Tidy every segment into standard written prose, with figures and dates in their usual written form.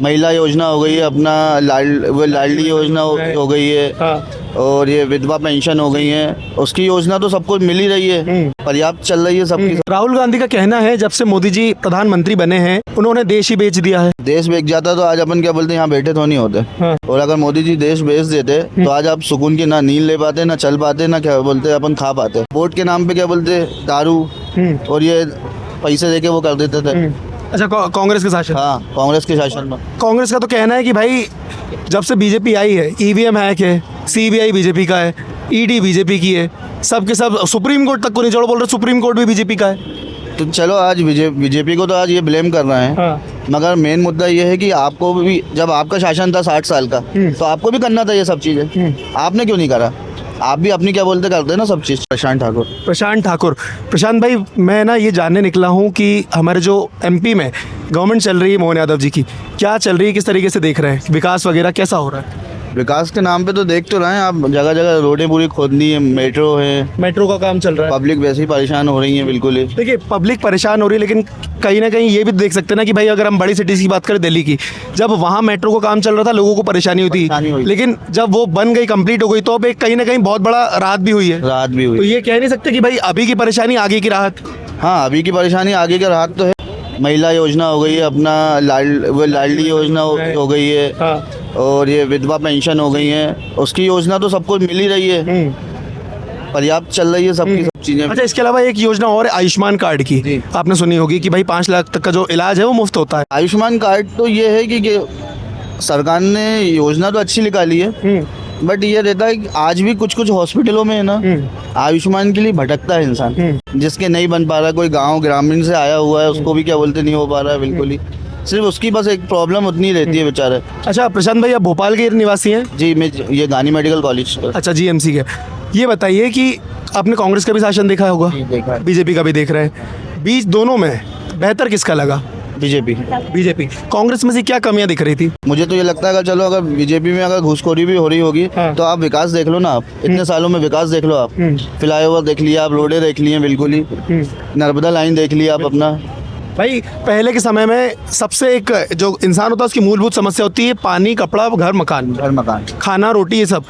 महिला योजना हो गई है, अपना लाडली योजना हो गई है, और ये विधवा पेंशन हो गई है। उसकी योजना तो सबको मिल ही रही है, पर्याप्त चल रही है सबकी। राहुल गांधी का कहना है जब से मोदी जी प्रधानमंत्री बने हैं उन्होंने देश ही बेच दिया है। देश बेच जाता तो आज अपन क्या बोलते हैं, यहाँ बैठे तो नहीं होते। और अगर मोदी जी देश बेच देते तो आज आप सुकून की ना नींद ले पाते, ना चल पाते, ना क्या बोलते अपन खा पाते। वोट के नाम पे क्या बोलते दारू और ये पैसे देके वो कर देते थे। अच्छा, कांग्रेस के शासन। हाँ, कांग्रेस के शासन में कांग्रेस का तो कहना है कि भाई जब से बीजेपी आई है ईवीएम हैक है, सीबीआई बीजेपी का है, ईडी बीजेपी की है, सब के सब सुप्रीम कोर्ट तक को नहीं छोड़ो, बोल रहे सुप्रीम कोर्ट भी बीजेपी का है। तो चलो आज बीजेपी को तो आज ये ब्लेम कर रहे हैं, मगर मेन मुद्दा ये है कि आपको भी जब आपका शासन था 60 साल का तो आपको भी करना था ये सब चीज़ें, आपने क्यों नहीं करा? आप भी अपनी क्या बोलते करते हैं ना सब चीज़। प्रशांत ठाकुर भाई, मैं ना ये जानने निकला हूँ कि हमारे जो एमपी में गवर्नमेंट चल रही है मोहन यादव जी की, क्या चल रही है, किस तरीके से देख रहे हैं, विकास वगैरह कैसा हो रहा है? विकास के नाम पे तो देख तो रहे हैं आप, जगह जगह रोडें पूरी खोदनी है, मेट्रो है, मेट्रो का काम चल रहा है। पब्लिक वैसे ही परेशान हो रही है बिल्कुल ही। देखिए पब्लिक परेशान हो रही है, लेकिन कहीं ना कहीं ये भी देख सकते हैं ना कि भाई अगर हम बड़ी सिटीज़ की बात करें दिल्ली की, जब वहाँ मेट्रो का काम चल रहा था लोगों को परेशानी हुई, लेकिन जब वो बन गई, कंप्लीट हो गई, तो अब एक कहीं ना कहीं बहुत बड़ा राहत भी हुई है। तो ये कह नहीं सकते कि भाई अभी की परेशानी आगे की राहत। हाँ, अभी की परेशानी आगे की राहत तो है। महिला योजना हो गई है, अपना लाडली योजना हो गई है, और ये विधवा पेंशन हो गई है। उसकी योजना तो सबको मिल ही रही है, पर्याप्त चल रही है सबकी सब चीज़ें। अच्छा, इसके अलावा एक योजना और है आयुष्मान कार्ड की, आपने सुनी होगी कि भाई 5 लाख तक का जो इलाज है वो मुफ्त होता है। आयुष्मान कार्ड तो ये है कि सरकार ने योजना तो अच्छी निकाली है, बट ये रहता है कि आज भी कुछ कुछ हॉस्पिटलों में है ना आयुष्मान के लिए भटकता है इंसान, जिसके नहीं बन पा रहा। कोई गांव ग्रामीण से आया हुआ है, उसको भी क्या बोलते नहीं हो पा रहा है बिल्कुल ही, सिर्फ उसकी बस एक प्रॉब्लम उतनी रहती है बेचारे। अच्छा प्रशांत भाई, आप भोपाल के निवासी हैं? जी, मैं ये गानी मेडिकल कॉलेज। अच्छा, जीएमसी के। ये बताइए कि आपने कांग्रेस का भी शासन देखा होगा, बीजेपी का भी देख रहे हैं, बीच दोनों में बेहतर किसका लगा? बीजेपी। कांग्रेस में से क्या कमियां दिख रही थी? मुझे तो ये लगता है कि चलो अगर बीजेपी में अगर घूसखोरी भी हो रही होगी तो आप विकास देख लो ना, आप इतने सालों में विकास देख लो आप, फ्लाईओवर देख लिया आप, रोडें देख ली हैं बिल्कुल ही, नर्मदा लाइन देख लिया आप अपना। भाई पहले के समय में सबसे एक जो इंसान होता है उसकी मूलभूत समस्या होती है पानी, कपड़ा, घर मकान, खाना, रोटी, ये सब।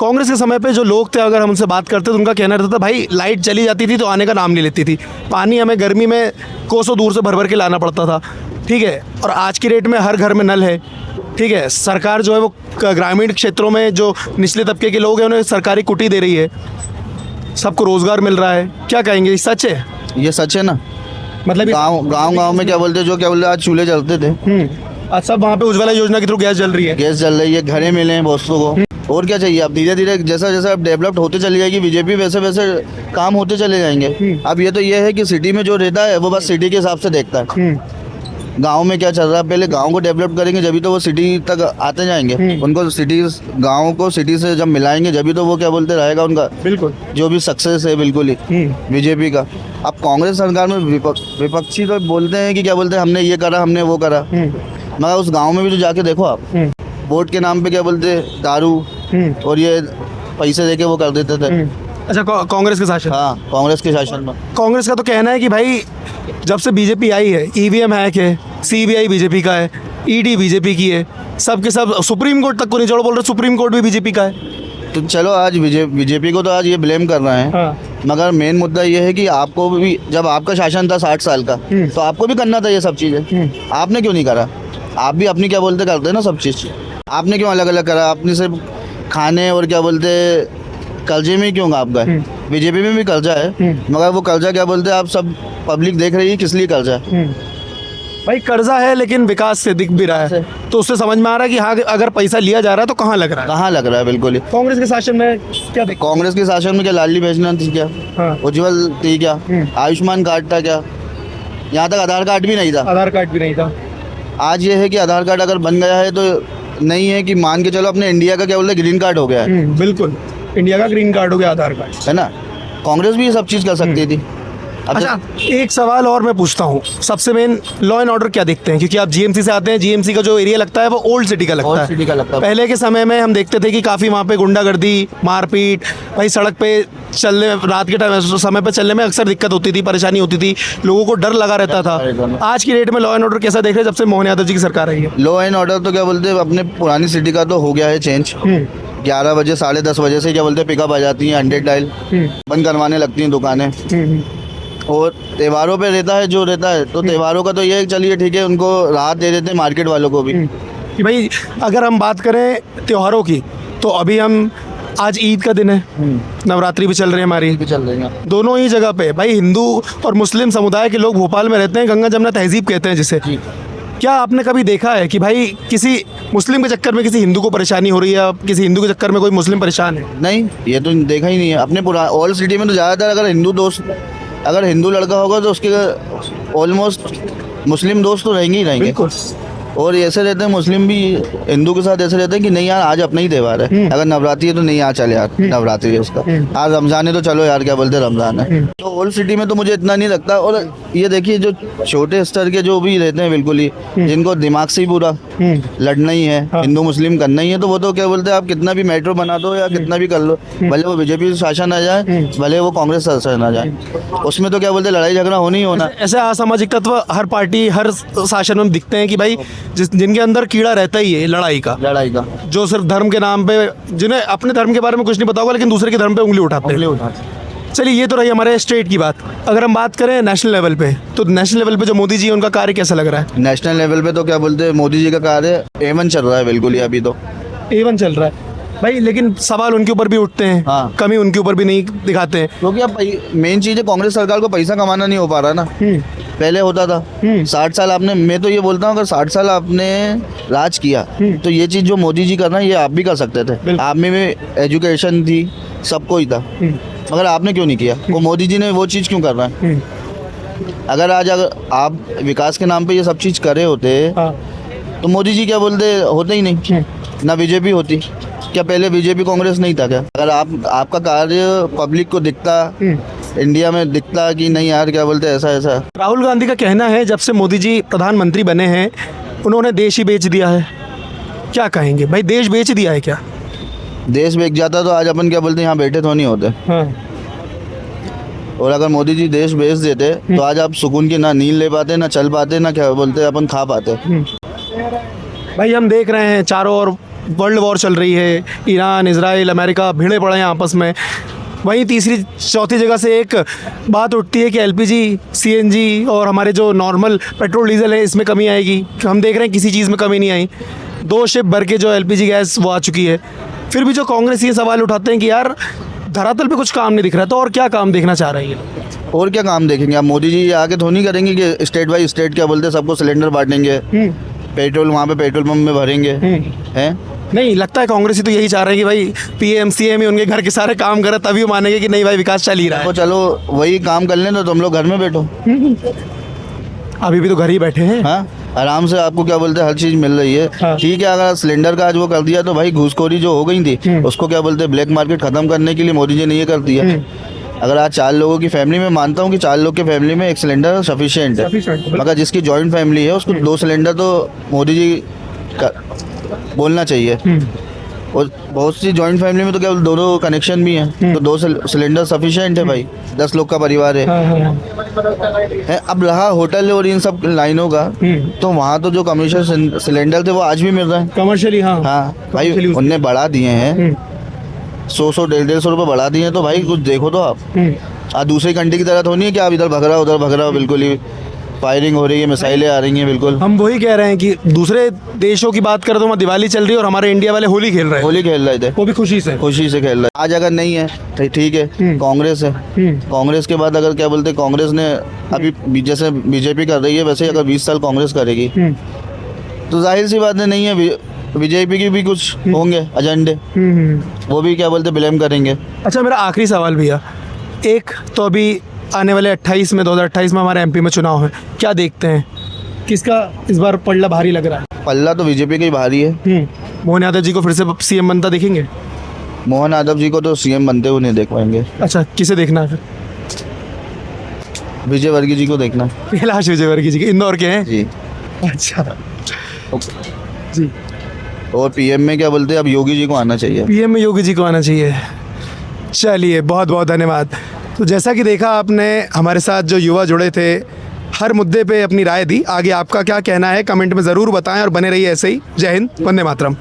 कांग्रेस के समय पे जो लोग थे, अगर हम उनसे बात करते तो उनका कहना रहता था भाई लाइट चली जाती थी तो आने का नाम नहीं लेती थी, पानी हमें गर्मी में कोसों दूर से भर भर के लाना पड़ता था, ठीक है। और आज की डेट में हर घर में नल है, ठीक है। सरकार जो है वो ग्रामीण क्षेत्रों में जो निचले तबके के लोग हैं उन्हें सरकारी कुटी दे रही है, सबको रोजगार मिल रहा है। क्या कहेंगे, सच है? ये सच है ना। मतलब गाँव में क्या बोलते जो क्या बोलते आज चूल्हे जलते थे, आज सब वहाँ पे उज्ज्वला योजना के थ्रू गैस जल रही है, घरें मिले हैं बहुतों को। और क्या चाहिए? अब धीरे धीरे जैसा जैसा अब डेवलप्ड होते चली जाएगी बीजेपी, वैसे वैसे काम होते चले जाएंगे। अब ये तो ये है कि सिटी में जो रहता है वो बस सिटी के हिसाब से देखता है, गांव में क्या चल रहा है। पहले गांव को डेवलप करेंगे जब तो वो सिटी तक आते जाएंगे, उनको सिटीज गांव को सिटी से जब मिलाएंगे जब तो वो क्या बोलते रहेगा उनका बिल्कुल जो भी सक्सेस है बिल्कुल ही बीजेपी का। अब कांग्रेस सरकार में विपक्षी तो बोलते हैं कि क्या बोलते हैं हमने ये करा, हमने वो करा, मगर उस गाँव में भी तो जाके देखो आप, वोट के नाम पे क्या बोलते दारू और ये पैसे देके वो कर देते थे। अच्छा, कांग्रेस के शासन। हाँ, कांग्रेस के शासन में। कांग्रेस का तो कहना है कि भाई जब से बीजेपी आई है ईवीएम हैक है, सीबीआई बीजेपी का है, ईडी बीजेपी की है, सब के सब सुप्रीम कोर्ट तक को नहीं छोड़ो, बोल रहे सुप्रीम कोर्ट भी बीजेपी का है। तो चलो आज बीजेपी को तो आज ये ब्लेम कर रहे हैं, मगर मेन मुद्दा ये है कि आपको भी जब आपका शासन था 60 साल का तो आपको भी करना था ये सब चीज़ें, आपने क्यों नहीं करा? आप भी अपनी क्या बोलते करते ना सब चीज़, आपने क्यों अलग अलग करा? आपने सिर्फ खाने और क्या बोलते कर्जे में क्यों आप गए? बीजेपी में भी कर्जा है, मगर वो कर्जा क्या बोलते आप सब पब्लिक देख रही है किस लिए कर्जा है। भाई कर्जा है लेकिन विकास से दिख भी रहा है, तो उससे समझ में आ रहा है कि हाँ अगर पैसा लिया जा रहा है तो कहाँ लग रहा है, बिल्कुल ही। कांग्रेस के शासन में क्या? कांग्रेस के शासन में क्या लाडली योजना थी क्या? उज्ज्वल थी क्या? आयुष्मान कार्ड था क्या? यहाँ तक आधार कार्ड भी नहीं था। आज ये है कि आधार कार्ड अगर बन गया है तो नहीं है कि मान के चलो अपने इंडिया का क्या बोलते ग्रीन कार्ड हो गया है, बिल्कुल इंडिया का ग्रीन कार्ड हो गया आधार कार्ड, है ना। कांग्रेस भी ये सब चीज़ कर सकती थी। अच्छा, एक सवाल और मैं पूछता हूँ, सबसे मेन लॉ एंड ऑर्डर क्या देखते हैं, क्योंकि आप जीएमसी से आते हैं, जीएमसी का जो एरिया लगता है वो ओल्ड सिटी का लगता ओल्ड है। सिटी का लगता है। पहले के समय में हम देखते थे कि काफ़ी वहाँ पे गुंडागर्दी, मारपीट, भाई सड़क पे चलने, रात के टाइम समय पे चलने में अक्सर दिक्कत होती थी, परेशानी होती थी, लोगों को डर लगा रहता था। आज की डेट में लॉ एंड ऑर्डर कैसा देख रहे हैं जब से मोहन यादव जी की सरकार आई है? लॉ एंड ऑर्डर तो क्या बोलते हैं, अपने पुरानी सिटी का तो हो गया है चेंज। 11 बजे 10:30 बजे से क्या बोलते हैं पिकअप आ जाती हैं, 100 डायल बंद करवाने लगती हैं दुकानें। और त्योहारों पे रहता है जो रहता है, तो त्योहारों का तो ये है कि चलिए ठीक है, उनको राहत दे देते हैं मार्केट वालों को भी। कि भाई अगर हम बात करें त्योहारों की, तो अभी हम आज ईद का दिन है, नवरात्रि भी चल रही है हमारी, भी चल रही हैं। दोनों ही जगह पे भाई हिंदू और मुस्लिम समुदाय के लोग भोपाल में रहते हैं, गंगा जमुना तहजीब कहते हैं जिसे। क्या आपने कभी देखा है कि भाई किसी मुस्लिम के चक्कर में किसी हिंदू को परेशानी हो रही है, या किसी हिंदू के चक्कर में कोई मुस्लिम परेशान है? नहीं, ये तो देखा ही नहीं है। अपने पूरा ओल्ड सिटी में तो ज़्यादातर अगर हिंदू दोस्त, अगर हिंदू लड़का होगा तो उसके ऑलमोस्ट मुस्लिम दोस्त तो रहेंगे ही रहेंगे। और ऐसे रहते हैं मुस्लिम भी हिंदू के साथ, ऐसे रहते हैं कि नहीं यार आज अपना ही त्योहार है, अगर नवरात्रि है तो नहीं यार चल यार नवरात्रि है उसका, आज रमजान है तो चलो यार क्या बोलते हैं रमजान है। तो ओल्ड सिटी में तो मुझे इतना नहीं लगता। और ये देखिए जो छोटे स्तर के जो भी रहते हैं बिल्कुल ही, जिनको दिमाग से ही पूरा लड़ना ही है, हिंदू मुस्लिम करना ही है, तो वो तो क्या बोलते हैं आप कितना भी मेट्रो बना दो या कितना भी कर लो, भले वो बीजेपी शासन आ जाए, भले वो कांग्रेस शासन आ जाए, उसमें तो क्या बोलते हैं लड़ाई झगड़ा होनी ही होना। ऐसे असामाजिक तत्व हर पार्टी हर शासन में दिखते हैं कि भाई जिनके अंदर कीड़ा रहता ही है लड़ाई का, जो सिर्फ धर्म के नाम पे, जिन्हें अपने धर्म के बारे में कुछ नहीं पता होगा लेकिन दूसरे के धर्म पे उंगली उठाते हैं। चलिए ये तो रही हमारे स्टेट की बात। अगर हम बात करें नेशनल लेवल पे, तो नेशनल लेवल पे जो मोदी जी उनका कार्य कैसा लग रहा है? नेशनल लेवल पे तो क्या बोलते हैं मोदी जी का कार्य A1 चल रहा है बिल्कुल ही, अभी तो A1 चल रहा है भाई, लेकिन सवाल उनके ऊपर भी उठते हैं, हाँ। कमी उनके ऊपर भी नहीं दिखाते हैं, क्योंकि अब मेन चीज़ है कांग्रेस सरकार को पैसा कमाना नहीं हो पा रहा ना। पहले होता था 60 साल आपने, मैं तो ये बोलता हूँ अगर 60 साल आपने राज किया तो ये चीज़ जो मोदी जी कर रहे हैं ये आप भी कर सकते थे। आप में भी एजुकेशन थी, सबको ही था, मगर आपने क्यों नहीं किया? वो मोदी जी ने वो चीज़ क्यों कर रहा है? अगर आप विकास के नाम पे ये सब चीज़ करे होते तो मोदी जी क्या बोलते होते ही नहीं, ना बीजेपी होती। क्या पहले बीजेपी कांग्रेस नहीं था क्या? अगर आपका कार्य पब्लिक को दिखता, इंडिया में दिखता कि नहीं यार क्या बोलते ऐसा ऐसा। राहुल गांधी का कहना है जब से मोदी जी प्रधानमंत्री बने हैं उन्होंने देश ही बेच दिया है, क्या कहेंगे भाई? देश बेच दिया है क्या? देश बेच जाता तो आज अपन क्या बोलते यहाँ बैठे तो नहीं होते। हाँ। और अगर मोदी जी देश बेच देते तो आज आप सुकून की ना नींद ले पाते, ना चल पाते, ना क्या बोलते अपन खा पाते। भाई हम देख रहे हैं चारों ओर वर्ल्ड वॉर चल रही है, ईरान, इजराइल, अमेरिका भिड़े पड़े हैं आपस में। वहीं तीसरी चौथी जगह से एक बात उठती है कि एलपीजी, सीएनजी और हमारे जो नॉर्मल पेट्रोल डीजल है इसमें कमी आएगी। हम देख रहे हैं किसी चीज़ में कमी नहीं आई, 2 शिप भर के जो एलपीजी गैस वो आ चुकी है। फिर भी जो कांग्रेस ये सवाल उठाते हैं कि यार धरातल पे कुछ काम नहीं दिख रहा, तो और क्या काम देखना चाह रही है? और क्या काम देखेंगे आप? मोदी जी आगे तो नहीं करेंगे कि स्टेट बाई स्टेट क्या बोलते सबको सिलेंडर बांटेंगे, पेट्रोल वहाँ पे पेट्रोल पंप में भरेंगे हैं? नहीं, लगता है कांग्रेस ही तो यही चाह रहे हैं कि भाई पीएम सीएम ही उनके घर के सारे काम करे, तभी वो मानेंगे कि नहीं भाई विकास चल ही रहा है। तो चलो वही काम कर लें तो तुम लोग घर में बैठो। अभी भी तो घर ही बैठे हैं। हाँ, आराम से आपको क्या बोलते हैं हर चीज़ मिल रही है। हाँ। ठीक है, अगर सिलेंडर का आज वो कर दिया तो भाई घूसखोरी जो हो गई थी उसको क्या बोलते हैं ब्लैक मार्केट खत्म करने के लिए मोदी जी ने ये कर दिया। अगर आज 4 लोगों की फैमिली में, मानता हूँ कि 4 लोग की फैमिली में 1 सिलेंडर सफिशिएंट है, मगर जिसकी जॉइंट फैमिली है उसको 2 सिलेंडर तो मोदी जी का बोलना चाहिए। और बहुत सी जॉइंट फैमिली में तो क्या दोनों कनेक्शन भी हैं, तो 2 सिलेंडर सफिशिएंट है भाई, 10 लोग का परिवार है। अब रहा होटल और इन सब लाइनों का, तो वहाँ तो जो कमर्शियल सिलेंडर थे वो आज भी मिल रहे हैं कमर्शियली। हाँ भाई, उनने बढ़ा दिए हैं 100 150 रुपये बढ़ा दिए हैं, तो भाई कुछ देखो तो आप दूसरी कंट्री की तरह तो नहीं है कि आप इधर भग रहा हो उधर भग रहा हो, बिल्कुल ही फायरिंग हो रही है, मिसाइलें आ रही हैं बिल्कुल। हम वही कह रहे हैं कि दूसरे देशों की बात करें तो वहाँ दिवाली चल रही है और हमारे इंडिया वाले होली खेल रहे हैं। होली खेल रहे थे, वो भी खुशी से खेल रहे हैं। आज अगर नहीं है तो ठीक है, कांग्रेस है, कांग्रेस के बाद अगर क्या बोलते हैं कांग्रेस ने अभी जैसे बीजेपी कर रही है वैसे अगर 20 साल कांग्रेस करेगी तो जाहिर सी बात नहीं है बीजेपी की भी कुछ होंगे एजेंडे, वो भी क्या बोलते ब्लेम करेंगे। अच्छा, मेरा आखिरी सवाल भैया, एक तो अभी आने वाले 2028 में हमारे एमपी में चुनाव है, क्या देखते हैं किसका इस बार पल्ला भारी लग रहा है? पल्ला तो बीजेपी का ही भारी है। मोहन यादव जी को फिर से सीएम बनता देखेंगे? मोहन यादव जी को तो सीएम बनते हुए नहीं देख पाएंगे। अच्छा, किसे देखना है फिर? विजय वर्गीय जी को देखना। कैलाश विजयवर्गीय जी के इंदौर के हैं। जी। अच्छा जी। और पीएम में क्या बोलते हैं, अब योगी जी को आना चाहिए। पीएम में योगी जी को आना चाहिए। चलिए बहुत बहुत धन्यवाद। तो जैसा कि देखा आपने, हमारे साथ जो युवा जुड़े थे, हर मुद्दे पे अपनी राय दी। आगे आपका क्या कहना है कमेंट में ज़रूर बताएं और बने रहिए ऐसे ही। जय हिंद, वंदे मातरम।